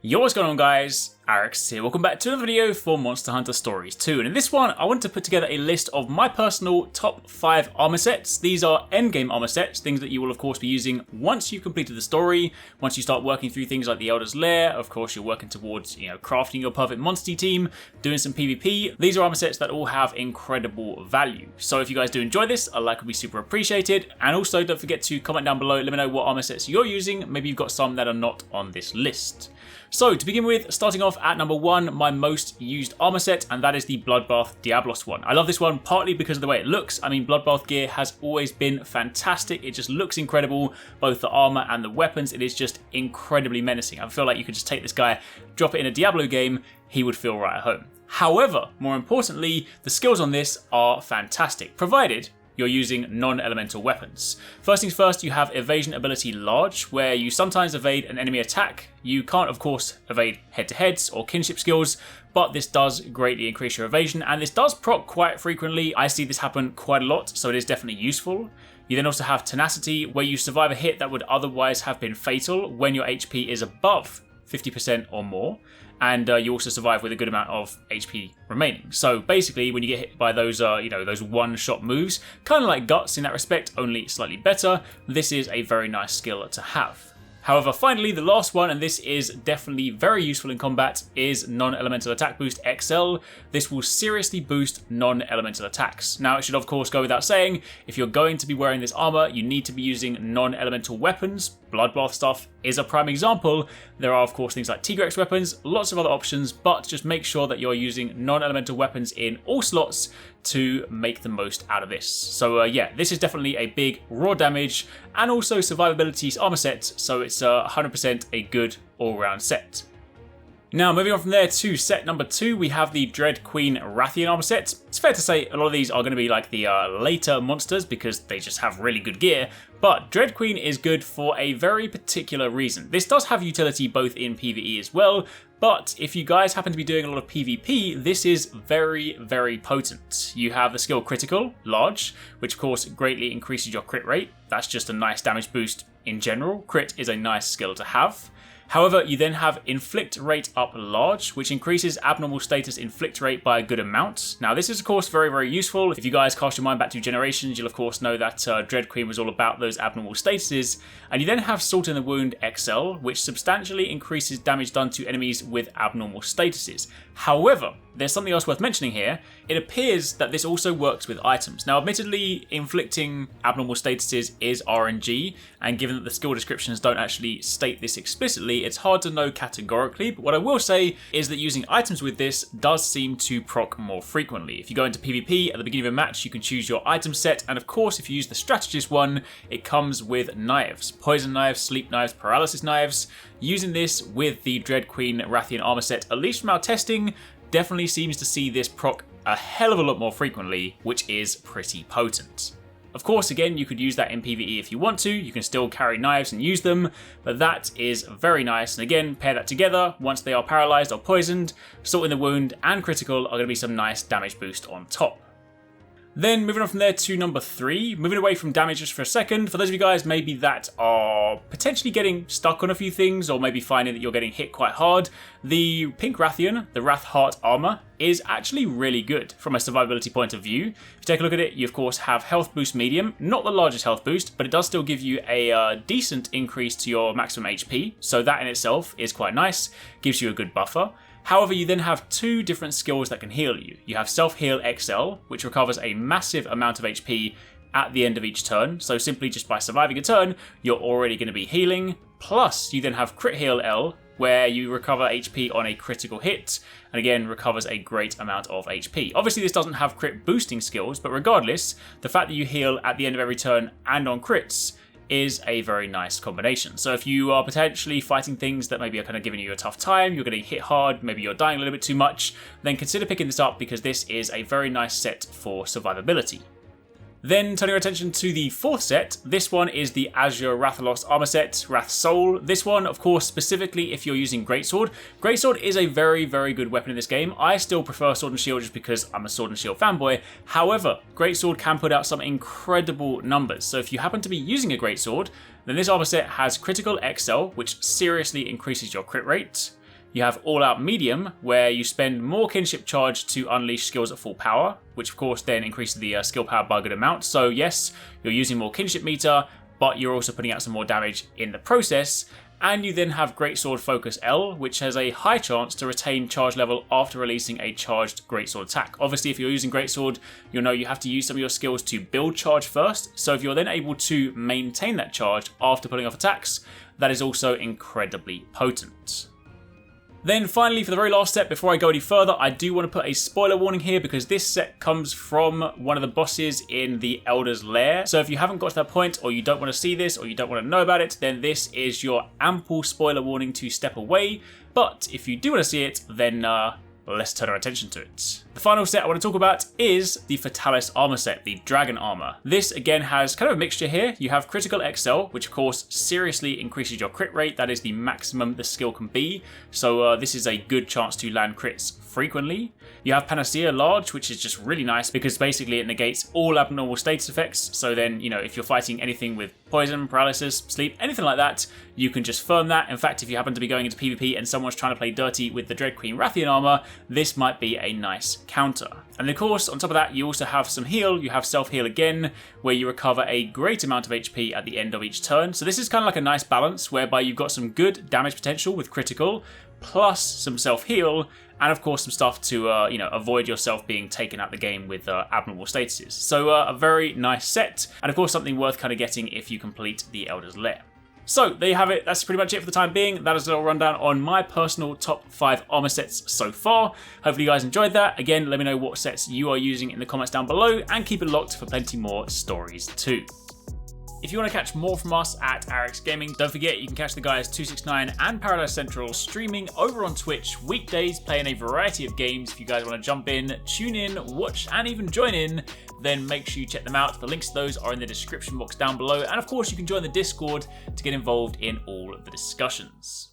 Yo, what's going on guys? Arekkz here. Welcome back to another video for Monster Hunter Stories 2. And in this one, I wanted to put together a list of my personal top 5 armor sets. These are endgame armor sets, things that you will of course be using once you've completed the story, once you start working through things like the Elder's Lair. Of course, you're working towards, crafting your perfect monster team, doing some PvP. These are armor sets that all have incredible value. So if you guys do enjoy this, a like would be super appreciated. And also don't forget to comment down below, let me know what armor sets you're using. Maybe you've got some that are not on this list. So to begin with, starting off at number 1, my most used armor set, and that is the Bloodbath Diablo one. I love this one partly because of the way it looks. I mean, Bloodbath gear has always been fantastic. It just looks incredible, both the armor and the weapons. It is just incredibly menacing. I feel like you could just take this guy, drop it in a Diablo game, he would feel right at home. However, more importantly, the skills on this are fantastic, provided you're using non-elemental weapons. First things first, you have evasion ability large, where you sometimes evade an enemy attack. You can't of course evade head-to-heads or kinship skills, but this does greatly increase your evasion, and this does proc quite frequently. I see this happen quite a lot, so it is definitely useful. You then also have tenacity, where you survive a hit that would otherwise have been fatal when your HP is above 50% or more. And you also survive with a good amount of HP remaining. So basically, when you get hit by those, those one-shot moves, kind of like Guts in that respect, only slightly better, this is a very nice skill to have. However, finally, the last one, and this is definitely very useful in combat, is Non-Elemental Attack Boost XL. This will seriously boost non-elemental attacks. Now, it should of course go without saying, if you're going to be wearing this armor, you need to be using non-elemental weapons. Bloodbath stuff is a prime example. There are of course things like ThyRex weapons, lots of other options, but just make sure that you're using non-elemental weapons in all slots to make the most out of this. So yeah, this is definitely a big raw damage and also survivability armor set, so it's 100% a good all-round set. Now, moving on from there to set number 2, we have the Dread Queen Wrathion armor set. It's fair to say a lot of these are going to be like the later monsters because they just have really good gear, but Dread Queen is good for a very particular reason. This does have utility both in PvE as well, but if you guys happen to be doing a lot of PvP, this is very, very potent. You have the skill Critical, large, which of course greatly increases your crit rate. That's just a nice damage boost in general. Crit is a nice skill to have. However, you then have Inflict Rate up large, which increases abnormal status inflict rate by a good amount. Now this is of course very, very useful. If you guys cast your mind back to Generations, you'll of course know that Dread Queen was all about those abnormal statuses. And you then have Salt in the Wound XL, which substantially increases damage done to enemies with abnormal statuses. However, there's something else worth mentioning here. It appears that this also works with items. Now admittedly, inflicting abnormal statuses is RNG, and given that the skill descriptions don't actually state this explicitly, it's hard to know categorically, but what I will say is that using items with this does seem to proc more frequently. If you go into PvP at the beginning of a match, you can choose your item set, and of course if you use the strategist one, it comes with knives. Poison knives, sleep knives, paralysis knives. Using this with the Dread Queen Wrathion armor set, at least from our testing, definitely seems to see this proc a hell of a lot more frequently, which is pretty potent. Of course, again, you could use that in PvE if you want to. You can still carry knives and use them, but that is very nice. And again, pair that together. Once they are paralyzed or poisoned, Salt in the Wound and Critical are going to be some nice damage boost on top. Then moving on from there to number 3, moving away from damage just for a second, for those of you guys maybe that are potentially getting stuck on a few things or maybe finding that you're getting hit quite hard, the Pink Wrathion, the Wrath Heart armor, is actually really good from a survivability point of view. If you take a look at it, you of course have health boost medium, not the largest health boost, but it does still give you a decent increase to your maximum HP, so that in itself is quite nice, gives you a good buffer. However, you then have 2 different skills that can heal you. You have Self-Heal XL, which recovers a massive amount of HP at the end of each turn, so simply just by surviving a turn, you're already going to be healing. Plus, you then have Crit Heal L, where you recover HP on a critical hit, and again, recovers a great amount of HP. Obviously, this doesn't have crit boosting skills, but regardless, the fact that you heal at the end of every turn and on crits is a very nice combination. So if you are potentially fighting things that maybe are kind of giving you a tough time, you're getting hit hard, maybe you're dying a little bit too much, then consider picking this up because this is a very nice set for survivability. Then turning our attention to the 4th set, this one is the Azure Wrathion armor set, Wrath Soul. This one, of course, specifically if you're using Greatsword. Greatsword is a very, very good weapon in this game. I still prefer Sword and Shield just because I'm a Sword and Shield fanboy. However, Greatsword can put out some incredible numbers. So if you happen to be using a Greatsword, then this armor set has Critical XL, which seriously increases your crit rate. You have All Out Medium, where you spend more kinship charge to unleash skills at full power, which of course then increases the skill power by a good amount. So yes, you're using more kinship meter, but you're also putting out some more damage in the process. And you then have Greatsword Focus L, which has a high chance to retain charge level after releasing a charged Greatsword attack. Obviously, if you're using Greatsword, you'll know you have to use some of your skills to build charge first. So if you're then able to maintain that charge after pulling off attacks, that is also incredibly potent. Then finally, for the very last step, before I go any further, I do want to put a spoiler warning here because this set comes from one of the bosses in the Elder's Lair. So if you haven't got to that point, or you don't want to see this, or you don't want to know about it, then this is your ample spoiler warning to step away. But if you do want to see it, then let's turn our attention to it. The final set I want to talk about is the Fatalis armor set, the Dragon armor. This again has kind of a mixture here. You have Critical XL, which of course seriously increases your crit rate. That is the maximum the skill can be. So this is a good chance to land crits frequently. You have Panacea Large, which is just really nice because basically it negates all abnormal status effects. So then, you know, if you're fighting anything with poison, paralysis, sleep, anything like that, you can just firm that. In fact, if you happen to be going into PvP and someone's trying to play dirty with the Dread Queen Wrathion armor, this might be a nice counter. And of course, on top of that, you also have some heal. You have self-heal again, where you recover a great amount of HP at the end of each turn. So this is kind of like a nice balance whereby you've got some good damage potential with critical, plus some self-heal, and of course some stuff to avoid yourself being taken out the game with abnormal statuses. So a very nice set, and of course something worth kind of getting if you complete the Elder's Lair. So there you have it, that's pretty much it for the time being. That is a little rundown on my personal top 5 armor sets so far. Hopefully you guys enjoyed that. Again, let me know what sets you are using in the comments down below, and keep it locked for plenty more stories too. If you want to catch more from us at Arekkz Gaming, don't forget you can catch the guys TwoSixNine and Paradise Central streaming over on Twitch weekdays, playing a variety of games. If you guys want to jump in, tune in, watch, and even join in, then make sure you check them out. The links to those are in the description box down below, and of course you can join the Discord to get involved in all of the discussions.